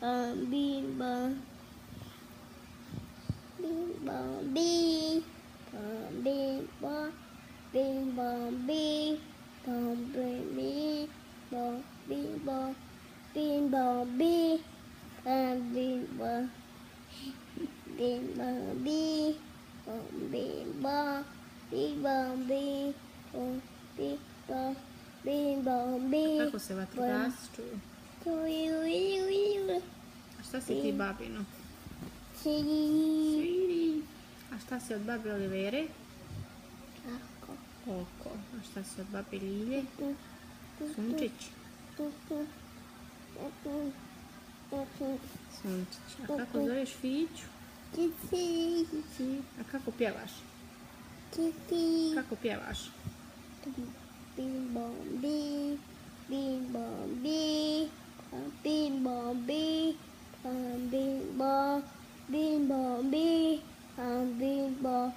bim bom bi bim bom bim bom bi bom bim bi bom bim bom bim bom bi bim bom bim bom bi bom bim bom bim bom bi bom bim bom bim bom bi. Kako se vatrogasci čuju? A šta si ti babino? Sviri. A šta si od babe Olivere? Oko. A šta si od babe Lilje? Sunčić. Sunčić. A kako zoveš Fiću? Cici. A kako pjevaš? Kako pjevaš? Bim bom bi, bim bom bi, bim bom bi, bim bom, bim bom bi, bim bom.